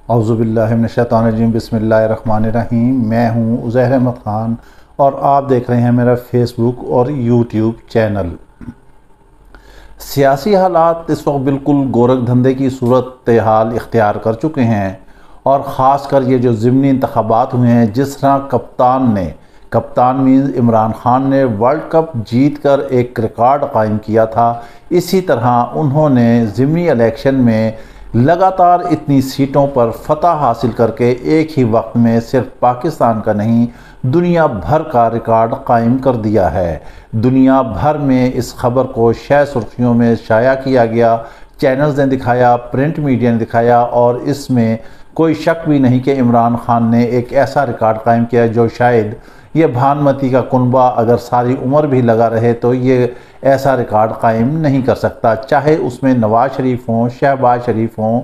اعوذ باللہ من الشیطان الرجیم، بسم اللہ الرحمن الرحیم۔ میں ہوں عزیر احمد خان اور آپ دیکھ رہے ہیں میرا فیس بک اور یوٹیوب چینل۔ سیاسی حالات اس وقت بالکل گورکھ دھندے کی صورتحال اختیار کر چکے ہیں، اور خاص کر یہ جو ضمنی انتخابات ہوئے ہیں، جس طرح کپتان مینز عمران خان نے ورلڈ کپ جیت کر ایک ریکارڈ قائم کیا تھا، اسی طرح انہوں نے ضمنی الیکشن میں لگاتار اتنی سیٹوں پر فتح حاصل کر کے ایک ہی وقت میں صرف پاکستان کا نہیں دنیا بھر کا ریکارڈ قائم کر دیا ہے۔ دنیا بھر میں اس خبر کو شہ سرخیوں میں شائع کیا گیا، چینلز نے دکھایا، پرنٹ میڈیا نے دکھایا، اور اس میں کوئی شک بھی نہیں کہ عمران خان نے ایک ایسا ریکارڈ قائم کیا جو شاید یہ بھانمتی کا کنبہ اگر ساری عمر بھی لگا رہے تو یہ ایسا ریکارڈ قائم نہیں کر سکتا، چاہے اس میں نواز شریف ہوں، شہباز شریف ہوں،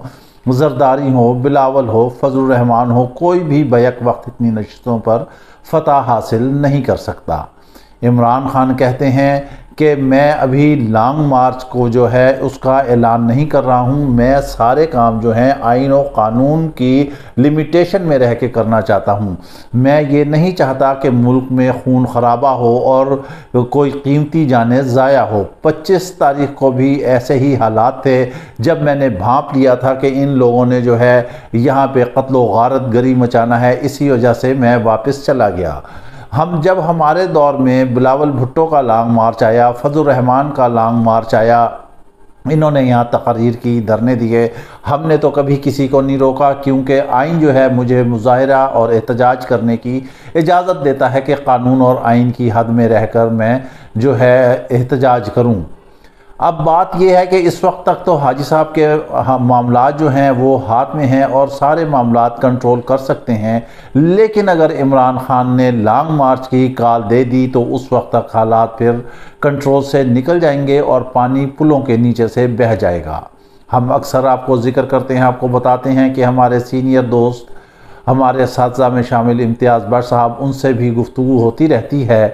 زرداری ہو، بلاول ہو، فضل الرحمان ہو، کوئی بھی بیک وقت اتنی نشستوں پر فتح حاصل نہیں کر سکتا۔ عمران خان کہتے ہیں کہ میں ابھی لانگ مارچ کو جو ہے اس کا اعلان نہیں کر رہا ہوں، میں سارے کام جو ہیں آئین و قانون کی لمیٹیشن میں رہ کے کرنا چاہتا ہوں۔ میں یہ نہیں چاہتا کہ ملک میں خون خرابہ ہو اور کوئی قیمتی جانیں ضائع ہو۔ 25 تاریخ کو بھی ایسے ہی حالات تھے جب میں نے بھانپ لیا تھا کہ ان لوگوں نے جو ہے یہاں پہ قتل و غارت گری مچانا ہے، اسی وجہ سے میں واپس چلا گیا۔ جب ہمارے دور میں بلاول بھٹو کا لانگ مارچ آیا، فضل الرحمان کا لانگ مارچ آیا، انہوں نے یہاں تقاریر کی، دھرنے دیے، ہم نے تو کبھی کسی کو نہیں روکا، کیونکہ آئین جو ہے مجھے مظاہرہ اور احتجاج کرنے کی اجازت دیتا ہے کہ قانون اور آئین کی حد میں رہ کر میں جو ہے احتجاج کروں۔ اب بات یہ ہے کہ اس وقت تک تو حاجی صاحب کے معاملات جو ہیں وہ ہاتھ میں ہیں اور سارے معاملات کنٹرول کر سکتے ہیں، لیکن اگر عمران خان نے لانگ مارچ کی کال دے دی تو اس وقت تک حالات پھر کنٹرول سے نکل جائیں گے اور پانی پلوں کے نیچے سے بہہ جائے گا۔ ہم اکثر آپ کو ذکر کرتے ہیں، آپ کو بتاتے ہیں کہ ہمارے سینئر دوست، ہمارے اساتذہ میں شامل امتیاز بٹ صاحب، ان سے بھی گفتگو ہوتی رہتی ہے،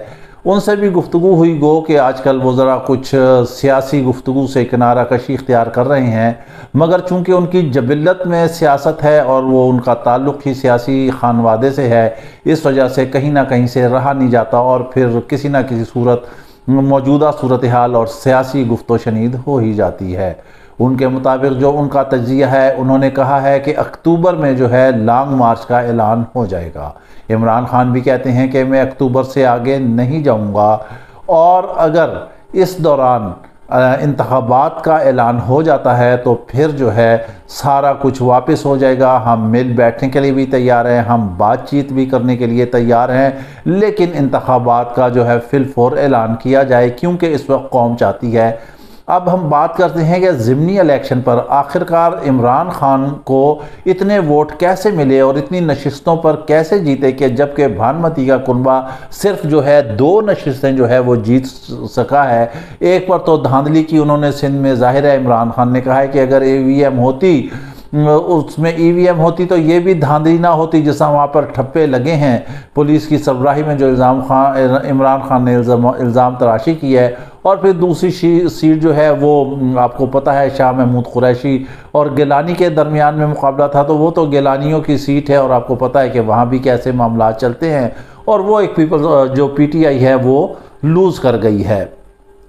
ان سے بھی گفتگو ہوئی گو کہ آج کل وہ ذرا کچھ سیاسی گفتگو سے کنارہ کشی اختیار کر رہے ہیں، مگر چونکہ ان کی جبلت میں سیاست ہے اور وہ ان کا تعلق ہی سیاسی خانوادے سے ہے، اس وجہ سے کہیں نہ کہیں سے رہا نہیں جاتا اور پھر کسی نہ کسی صورت موجودہ صورتحال اور سیاسی گفت و شنید ہو ہی جاتی ہے۔ ان کے مطابق جو ان کا تجزیہ ہے، انہوں نے کہا ہے کہ اکتوبر میں جو ہے لانگ مارچ کا اعلان ہو جائے گا۔ عمران خان بھی کہتے ہیں کہ میں اکتوبر سے آگے نہیں جاؤں گا، اور اگر اس دوران انتخابات کا اعلان ہو جاتا ہے تو پھر جو ہے سارا کچھ واپس ہو جائے گا۔ ہم مل بیٹھنے کے لیے بھی تیار ہیں، ہم بات چیت بھی کرنے کے لیے تیار ہیں، لیکن انتخابات کا جو ہے فی الفور اعلان کیا جائے، کیونکہ اس وقت قوم چاہتی ہے۔ اب ہم بات کرتے ہیں کہ ضمنی الیکشن پر آخرکار عمران خان کو اتنے ووٹ کیسے ملے اور اتنی نشستوں پر کیسے جیتے، کہ جبکہ بھانمتی کا کنبہ صرف جو ہے 2 نشستیں جو ہے وہ جیت سکا ہے۔ ایک پر تو دھاندلی کی انہوں نے سندھ میں ظاہر ہے، عمران خان نے کہا ہے کہ اگر EVM ہوتی، اس میں EVM ہوتی تو یہ بھی دھاندلی نہ ہوتی، جس طرح وہاں پر ٹھپے لگے ہیں پولیس کی سربراہی میں، جو عمران خان نے الزام تراشی کی ہے۔ اور پھر دوسری سیٹ جو ہے وہ آپ کو پتہ ہے شاہ محمود قریشی اور گیلانی کے درمیان میں مقابلہ تھا، تو وہ تو گیلانیوں کی سیٹ ہے اور آپ کو پتہ ہے کہ وہاں بھی کیسے معاملات چلتے ہیں، اور وہ ایک جو PTI ہے وہ لوز کر گئی ہے۔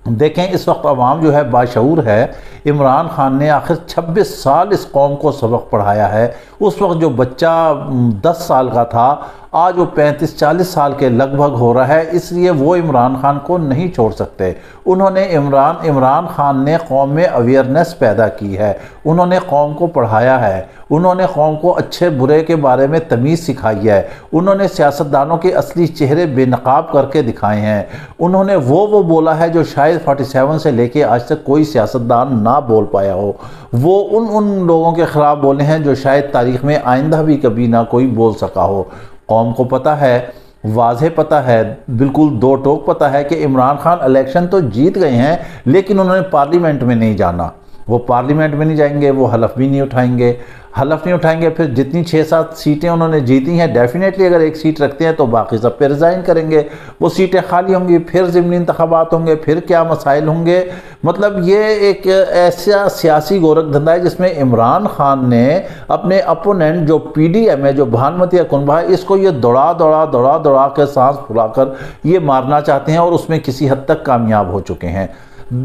دیکھیں اس وقت عوام جو ہے باشعور ہے۔ عمران خان نے آخر 26 سال اس قوم کو سبق پڑھایا ہے۔ اس وقت جو بچہ 10 سال کا تھا، آج وہ 35-40 سال کے لگ بھگ ہو رہا ہے، اس لیے وہ عمران خان کو نہیں چھوڑ سکتے۔ انہوں نے عمران خان نے قوم میں اویئرنیس پیدا کی ہے، انہوں نے قوم کو پڑھایا ہے، انہوں نے قوم کو اچھے برے کے بارے میں تمیز سکھائی ہے، انہوں نے سیاستدانوں کے اصلی چہرے بے نقاب کر کے دکھائے ہیں، انہوں نے وہ بولا ہے جو شاید 47 سے لے کے آج تک کوئی سیاستدان نہ بول پایا ہو، وہ ان لوگوں کے خلاف بولے ہیں جو شاید تاریخ میں آئندہ بھی کبھی نہ کوئی بول سکا ہو۔ قوم کو پتہ ہے، واضح پتہ ہے، بالکل 2 ٹوک پتہ ہے کہ عمران خان الیکشن تو جیت گئے ہیں، لیکن انہوں نے پارلیمنٹ میں نہیں جانا، وہ پارلیمنٹ میں نہیں جائیں گے، وہ حلف بھی نہیں اٹھائیں گے۔ حلف نہیں اٹھائیں گے، پھر جتنی 6-7 سیٹیں انہوں نے جیتی ہیں ڈیفینیٹلی اگر ایک سیٹ رکھتے ہیں تو باقی سب پہ ریزائن کریں گے، وہ سیٹیں خالی ہوں گی، پھر ضمنی انتخابات ہوں گے، پھر کیا مسائل ہوں گے۔ مطلب یہ ایک ایسا سیاسی گورکھ دھندا ہے جس میں عمران خان نے اپنے اپوننٹ جو پی ڈی ایم ہے، جو بھانمتی اکنبا ہے، اس کو یہ دوڑا کے سانس پھلا کر یہ مارنا چاہتے ہیں اور اس میں کسی حد تک کامیاب ہو چکے ہیں۔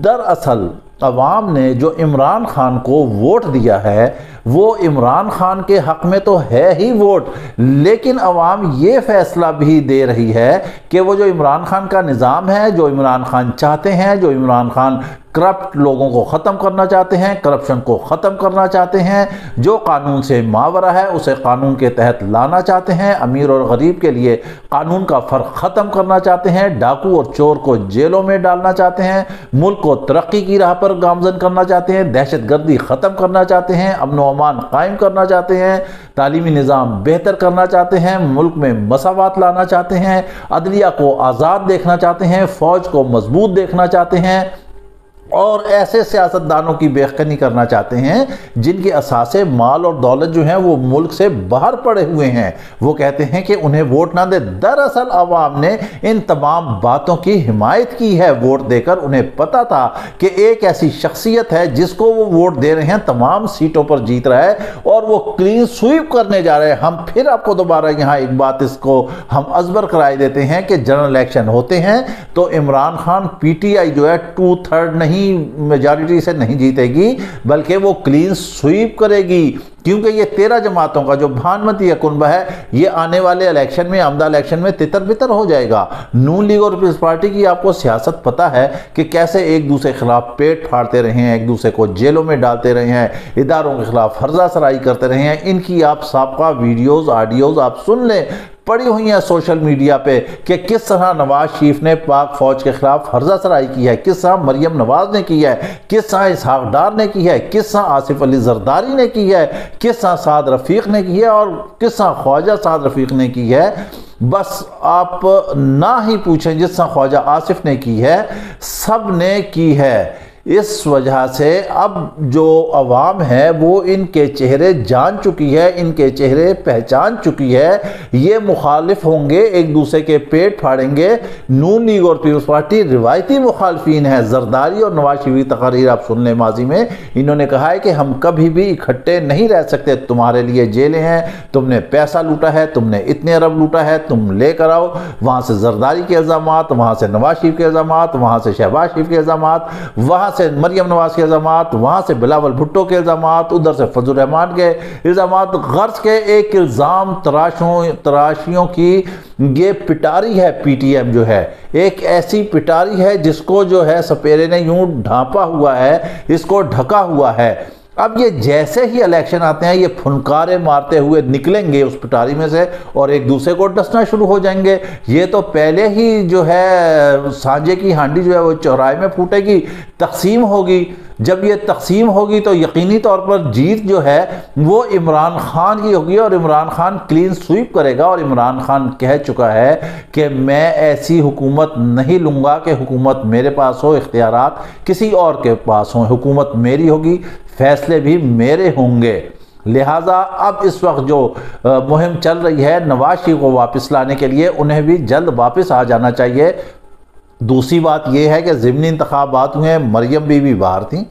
دراصل عوام نے جو عمران خان کو ووٹ دیا ہے وہ عمران خان کے حق میں تو ہے ہی ووٹ، لیکن عوام یہ فیصلہ بھی دے رہی ہے کہ وہ جو عمران خان کا نظام ہے، جو عمران خان چاہتے ہیں، جو عمران خان کرپٹ لوگوں کو ختم کرنا چاہتے ہیں، کرپشن کو ختم کرنا چاہتے ہیں، جو قانون سے ماورا ہے اسے قانون کے تحت لانا چاہتے ہیں، امیر اور غریب کے لیے قانون کا فرق ختم کرنا چاہتے ہیں، ڈاکو اور چور کو جیلوں میں ڈالنا چاہتے ہیں، ملک کو ترقی کی راہ پر گامزن کرنا چاہتے ہیں، دہشت گردی ختم کرنا چاہتے ہیں، امن و امان قائم کرنا چاہتے ہیں، تعلیمی نظام بہتر کرنا چاہتے ہیں، ملک میں مساوات لانا چاہتے ہیں، عدلیہ کو آزاد دیکھنا چاہتے ہیں، فوج کو مضبوط دیکھنا چاہتے ہیں، اور ایسے سیاستدانوں کی بےخنی کرنا چاہتے ہیں جن کے اثاثے مال اور دولت جو ہیں وہ ملک سے باہر پڑے ہوئے ہیں۔ وہ کہتے ہیں کہ انہیں ووٹ نہ دے۔ دراصل عوام نے ان تمام باتوں کی حمایت کی ہے ووٹ دے کر۔ انہیں پتا تھا کہ ایک ایسی شخصیت ہے جس کو وہ ووٹ دے رہے ہیں، تمام سیٹوں پر جیت رہا ہے اور وہ کلین سویپ کرنے جا رہے ہیں۔ ہم پھر آپ کو دوبارہ یہاں ایک بات اس کو ہم ازبر کرائے دیتے ہیں کہ جنرل الیکشن ہوتے ہیں تو Imran Khan P T I جو ہے 2/3 نہیں میجارٹی سے نہیں جیتے گی بلکہ وہ کلین سویپ کرے گی، کیونکہ یہ 13 جماعتوں کا جو بھانمتی اکنبا ہے یہ آنے والے الیکشن میں، آمدہ الیکشن میں تتر بتر ہو جائے گا۔ نون لیگ اور پیپلز پارٹی کی آپ کو سیاست پتہ ہے کہ کیسے ایک دوسرے کے خلاف پیٹ پھاڑتے رہے ہیں، ایک دوسرے کو جیلوں میں ڈالتے رہے ہیں، اداروں کے خلاف ہرزہ سرائی کرتے رہے ہیں۔ ان کی آپ سابقہ ویڈیوز آڈیوز آپ سن لیں، پڑی ہوئی ہیں سوشل میڈیا پہ کہ کس طرح نواز شریف نے پاک فوج کے خلاف ہرزہ سرائی کی ہے، کس طرح مریم نواز نے کی ہے، کس طرح اسحاق ڈار نے کی ہے، کس طرح آصف علی زرداری نے کی ہے، کس طرح سعد رفیق نے کی ہے اور کس طرح خواجہ سعد رفیق نے کی ہے۔ بس آپ نہ ہی پوچھیں، جس طرح خواجہ آصف نے کی ہے سب نے کی ہے۔ اس وجہ سے اب جو عوام ہے وہ ان کے چہرے جان چکی ہے، ان کے چہرے پہچان چکی ہے۔ یہ مخالف ہوں گے، ایک دوسرے کے پیٹ پھاڑیں گے۔ نون لیگ اور پیپلز پارٹی روایتی مخالفین ہے۔ زرداری اور نواز شریف کی تقاریر آپ سن لیں، ماضی میں انہوں نے کہا ہے کہ ہم کبھی بھی اکٹھے نہیں رہ سکتے، تمہارے لیے جیلیں ہیں، تم نے پیسہ لوٹا ہے، تم نے اتنے ارب لوٹا ہے، تم لے کر آؤ۔ وہاں سے زرداری کے الزامات، وہاں سے نواز شریف کے الزامات، وہاں سے شہباز شریف کے الزامات، وہاں سے مریم نواز کے الزامات، وہاں سے بلاول بھٹو کے الزامات، ادھر سے فضل الرحمان کے الزامات، غرض کے ایک الزام تراشیوں کی یہ پٹاری ہے۔ پی ٹی ایم جو ہے ایک ایسی پٹاری ہے جس کو جو ہے سپیرے نے یوں ڈھانپا ہوا ہے، اس کو ڈھکا ہوا ہے۔ اب یہ جیسے ہی الیکشن آتے ہیں یہ پھنکارے مارتے ہوئے نکلیں گے اس پٹاری میں سے اور ایک دوسرے کو ڈسنا شروع ہو جائیں گے۔ یہ تو پہلے ہی جو ہے سانجے کی ہانڈی جو ہے وہ چوراہے میں پھوٹے گی، تقسیم ہوگی۔ جب یہ تقسیم ہوگی تو یقینی طور پر جیت جو ہے وہ عمران خان کی ہوگی اور عمران خان کلین سویپ کرے گا۔ اور عمران خان کہہ چکا ہے کہ میں ایسی حکومت نہیں لوں گا کہ حکومت میرے پاس ہو، اختیارات کسی اور کے پاس ہوں، حکومت میری ہوگی، فیصلے بھی میرے ہوں گے۔ لہٰذا اب اس وقت جو مہم چل رہی ہے نواز شریف کو واپس لانے کے لیے، انہیں بھی جلد واپس آ جانا چاہیے۔ دوسری بات یہ ہے کہ ضمنی انتخابات ہوئے، مریم بی بھی باہر تھیں،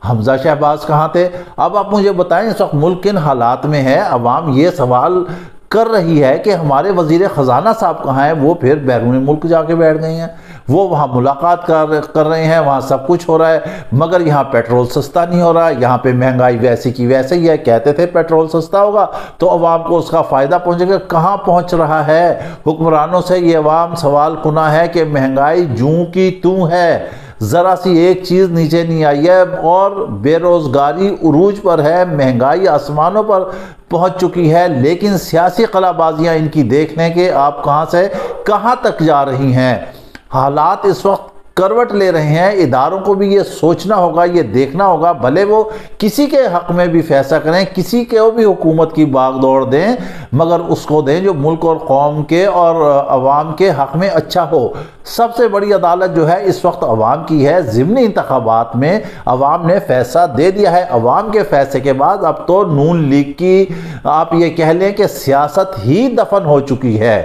حمزہ شہباز کہاں تھے؟ اب آپ مجھے بتائیں اس وقت ملک کن حالات میں ہے؟ عوام یہ سوال کر رہی ہے کہ ہمارے وزیر خزانہ صاحب کہاں ہیں؟ وہ پھر بیرون ملک جا کے بیٹھ گئے ہیں، وہ وہاں ملاقات کر رہے ہیں، وہاں سب کچھ ہو رہا ہے، مگر یہاں پیٹرول سستا نہیں ہو رہا ہے، یہاں پہ مہنگائی ویسی کی ویسے ہی ہے۔ کہتے تھے پیٹرول سستا ہوگا تو عوام کو اس کا فائدہ پہنچے گا، کہاں پہنچ رہا ہے؟ حکمرانوں سے یہ عوام سوال کنا ہے کہ مہنگائی جوں کی توں ہے، ذرا سی ایک چیز نیچے نہیں آئی ہے اور بے روزگاری عروج پر ہے، مہنگائی آسمانوں پر پہنچ چکی ہے، لیکن سیاسی قلع بازیاں ان کی دیکھ لیں کہ آپ کہاں سے کہاں تک جا رہی ہیں۔ حالات اس وقت کروٹ لے رہے ہیں، اداروں کو بھی یہ سوچنا ہوگا، یہ دیکھنا ہوگا، بھلے وہ کسی کے حق میں بھی فیصلہ کریں، کسی کے بھی حکومت کی باغ دوڑ دیں، مگر اس کو دیں جو ملک اور قوم کے اور عوام کے حق میں اچھا ہو۔ سب سے بڑی عدالت جو ہے اس وقت عوام کی ہے۔ ضمنی انتخابات میں عوام نے فیصلہ دے دیا ہے۔ عوام کے فیصلے کے بعد اب تو نون لیگ کی آپ یہ کہہ لیں کہ سیاست ہی دفن ہو چکی ہے،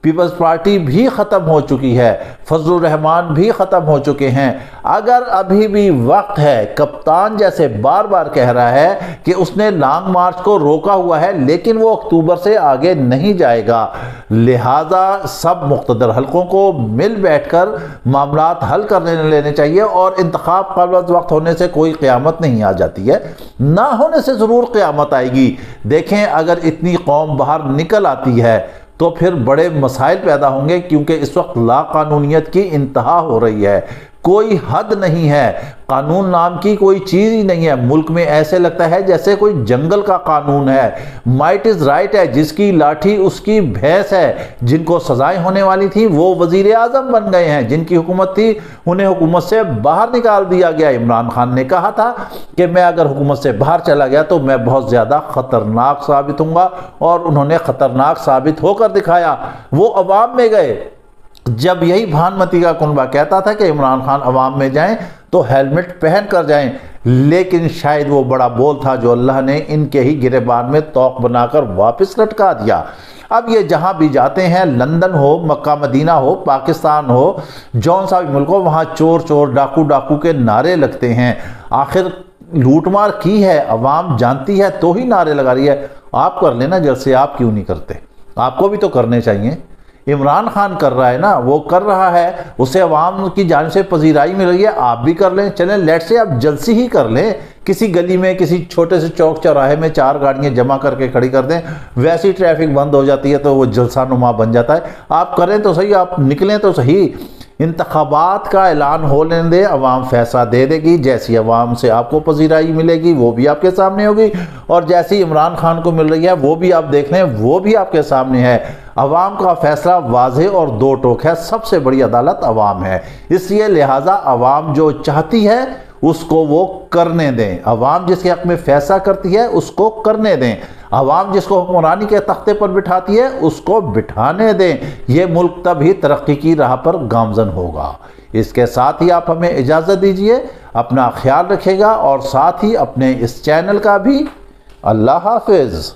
پیپلز پارٹی بھی ختم ہو چکی ہے، فضل الرحمان بھی ختم ہو چکے ہیں۔ اگر ابھی بھی وقت ہے، کپتان جیسے بار بار کہہ رہا ہے کہ اس نے لانگ مارچ کو روکا ہوا ہے لیکن وہ اکتوبر سے آگے نہیں جائے گا، لہٰذا سب مقتدر حلقوں کو مل بیٹھ کر معاملات حل کرنے لینے چاہیے، اور انتخاب قبل از وقت ہونے سے کوئی قیامت نہیں آ جاتی ہے، نہ ہونے سے ضرور قیامت آئے گی۔ دیکھیں اگر اتنی قوم باہر نکل آتی ہے تو پھر بڑے مسائل پیدا ہوں گے، کیونکہ اس وقت لا قانونیت کی انتہا ہو رہی ہے، کوئی حد نہیں ہے، قانون نام کی کوئی چیز ہی نہیں ہے۔ ملک میں ایسے لگتا ہے جیسے کوئی جنگل کا قانون ہے، مائٹ از رائٹ ہے، جس کی لاٹھی اس کی بھینس ہے۔ جن کو سزائیں ہونے والی تھیں وہ وزیر اعظم بن گئے ہیں، جن کی حکومت تھی انہیں حکومت سے باہر نکال دیا گیا۔ عمران خان نے کہا تھا کہ میں اگر حکومت سے باہر چلا گیا تو میں بہت زیادہ خطرناک ثابت ہوں گا، اور انہوں نے خطرناک ثابت ہو کر دکھایا۔ وہ عوام میں گئے۔ جب یہی بھانمتی کا کنبہ کہتا تھا کہ عمران خان عوام میں جائیں تو ہیلمٹ پہن کر جائیں، لیکن شاید وہ بڑا بول تھا جو اللہ نے ان کے ہی گریبان میں توق بنا کر واپس لٹکا دیا۔ اب یہ جہاں بھی جاتے ہیں، لندن ہو، مکہ مدینہ ہو، پاکستان ہو، جون سا بھی ملک ہو، وہاں چور چور ڈاکو ڈاکو کے نعرے لگتے ہیں۔ آخر لوٹ مار کی ہے، عوام جانتی ہے تو ہی نعرے لگا رہی ہے۔ آپ کر لینا جلسے، آپ کیوں نہیں کرتے؟ آپ کو بھی تو کرنے چاہیے۔ عمران خان کر رہا ہے نا، وہ کر رہا ہے، اسے عوام کی جانب سے پذیرائی مل رہی ہے، آپ بھی کر لیں۔ چلیں لیٹ سے آپ جلسی ہی کر لیں، کسی گلی میں کسی چھوٹے سے چوک چوراہے میں 4 گاڑیاں جمع کر کے کھڑی کر دیں، ویسی ٹریفک بند ہو جاتی ہے تو وہ جلسہ نما بن جاتا ہے۔ آپ کریں تو صحیح، آپ نکلیں تو صحیح۔ انتخابات کا اعلان ہو لینے دیں، عوام فیصلہ دے دے گی، جیسی عوام سے آپ کو پذیرائی ملے گی وہ بھی آپ کے سامنے ہوگی، اور جیسی عمران خان کو مل رہی ہے وہ بھی آپ دیکھ لیں، وہ بھی آپ کے سامنے ہے۔ عوام کا فیصلہ واضح اور دو ٹوک ہے، سب سے بڑی عدالت عوام ہے، اس لیے لہٰذا عوام جو چاہتی ہے اس کو وہ کرنے دیں۔ عوام جس کے حق میں فیصلہ کرتی ہے اس کو کرنے دیں، عوام جس کو حکمرانی کے تختے پر بٹھاتی ہے اس کو بٹھانے دیں۔ یہ ملک تب ہی ترقی کی راہ پر گامزن ہوگا۔ اس کے ساتھ ہی آپ ہمیں اجازت دیجئے، اپنا خیال رکھے گا، اور ساتھ ہی اپنے اس چینل کا بھی۔ اللہ حافظ۔